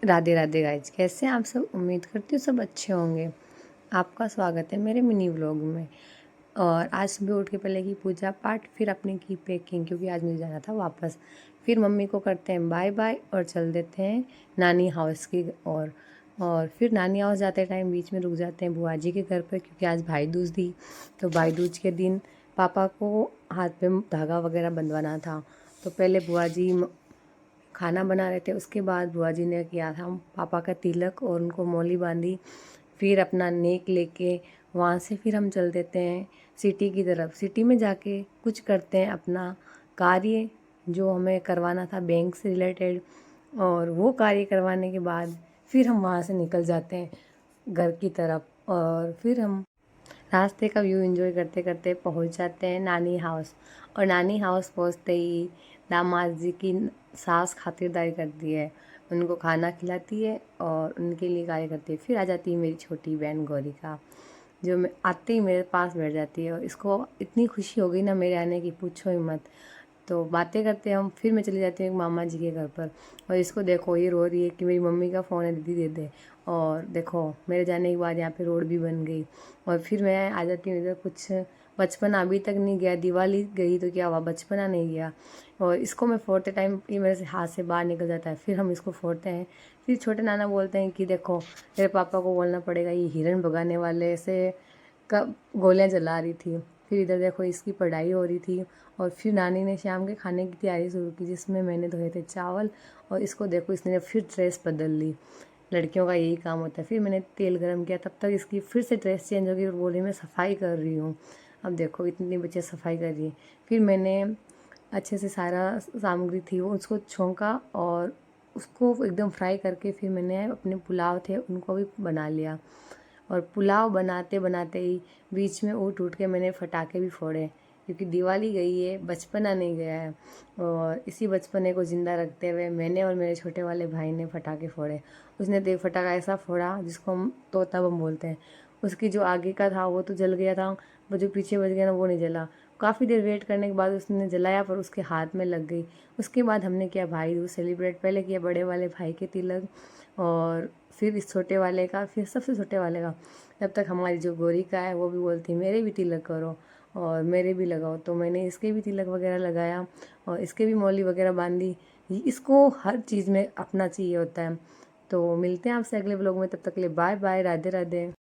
Radhe Radhe guys, कैसे हैं आप सब। उम्मीद करती हूँ सब अच्छे होंगे। आपका स्वागत है मेरे मिनी व्लॉग में। और आज सुबह उठ के पहले की पूजा पाठ, फिर अपने की पैकिंग, क्योंकि आज मुझे जाना था वापस। फिर मम्मी को करते हैं बाय बाय और चल देते हैं नानी हाउस की ओर। और फिर नानी हाउस जाते टाइम बीच में रुक जाते हैं बुआ जी के घर पर, क्योंकि आज भाई दूज थी। तो भाई दूज के दिन पापा को हाथ पे धागा वगैरह बंधवाना था। तो पहले बुआ जी खाना बना रहे थे, उसके बाद बुआ जी ने किया था पापा का तिलक और उनको मौली बांधी। फिर अपना नेक लेके वहाँ से फिर हम चल देते हैं सिटी की तरफ। सिटी में जाके कुछ करते हैं अपना कार्य जो हमें करवाना था बैंक से रिलेटेड। और वो कार्य करवाने के बाद फिर हम वहाँ से निकल जाते हैं घर की तरफ। और फिर हम रास्ते का व्यू एंजॉय करते करते पहुंच जाते हैं नानी हाउस। और नानी हाउस पहुंचते ही दामाद जी की सास खातिरदारी करती है, उनको खाना खिलाती है और उनके लिए कार्य करती है। फिर आ जाती है मेरी छोटी बहन गौरिका, जो मैं आते ही मेरे पास बैठ जाती है। और इसको इतनी खुशी हो गई ना मेरे आने की, पूछो ही मत। तो बातें करते हम, फिर मैं चली जाती हूँ मामा जी के घर पर। और इसको देखो, ये रो रही है कि मेरी मम्मी का फ़ोन है, दीदी दे दे। और देखो मेरे जाने के बाद यहाँ पे रोड भी बन गई। और फिर मैं आ जाती हूँ इधर। कुछ बचपना अभी तक नहीं गया, दिवाली गई तो क्या हुआ, बचपना नहीं गया। और इसको मैं फोड़ते टाइम ये मेरे से हाथ से बाहर निकल जाता है। फिर हम इसको फोड़ते हैं। फिर छोटे नाना बोलते हैं कि देखो मेरे पापा को बोलना पड़ेगा, ये हिरण भगाने वाले से कब गोलियां जला रही थी। फिर इधर देखो इसकी पढ़ाई हो रही थी। और फिर नानी ने शाम के खाने की तैयारी शुरू की, जिसमें मैंने धोए थे चावल। और इसको देखो इसने फिर ड्रेस बदल ली, लड़कियों का यही काम होता है। फिर मैंने तेल गरम किया, तब तक इसकी फिर से ड्रेस चेंज हो गई और बोली मैं सफाई कर रही हूँ। अब देखो इतनी बच्चे सफाई कर रही है। फिर मैंने अच्छे से सारा सामग्री थी वो उसको छौंका और उसको एकदम फ्राई करके फिर मैंने अपने पुलाव थे उनको भी बना लिया। और पुलाव बनाते बनाते ही बीच में उठ उठ के मैंने पटाखे भी फोड़े, क्योंकि दिवाली गई है, बचपना नहीं गया है। और इसी बचपने को ज़िंदा रखते हुए मैंने और मेरे छोटे वाले भाई ने पटाखे फोड़े। उसने देख फटाका ऐसा फोड़ा जिसको हम तोता बम बोलते हैं। उसकी जो आगे का था वो तो जल गया था, वो जो पीछे बच गया ना वो नहीं जला। काफ़ी देर वेट करने के बाद उसने जलाया, पर उसके हाथ में लग गई। उसके बाद हमने किया भाई दूज सेलिब्रेट। पहले किया बड़े वाले भाई के तिलक, और फिर इस छोटे वाले का, फिर सबसे छोटे वाले का। तब तक हमारी जो गोरिका है वो भी बोलती मेरे भी तिलक करो और मेरे भी लगाओ। तो मैंने इसके भी तिलक वगैरह लगाया और इसके भी मौली वगैरह बांधी। इसको हर चीज़ में अपना चाहिए होता है। तो मिलते हैं आपसे अगले ब्लॉग में, तब तक के लिए बाय बाय, राधे राधे।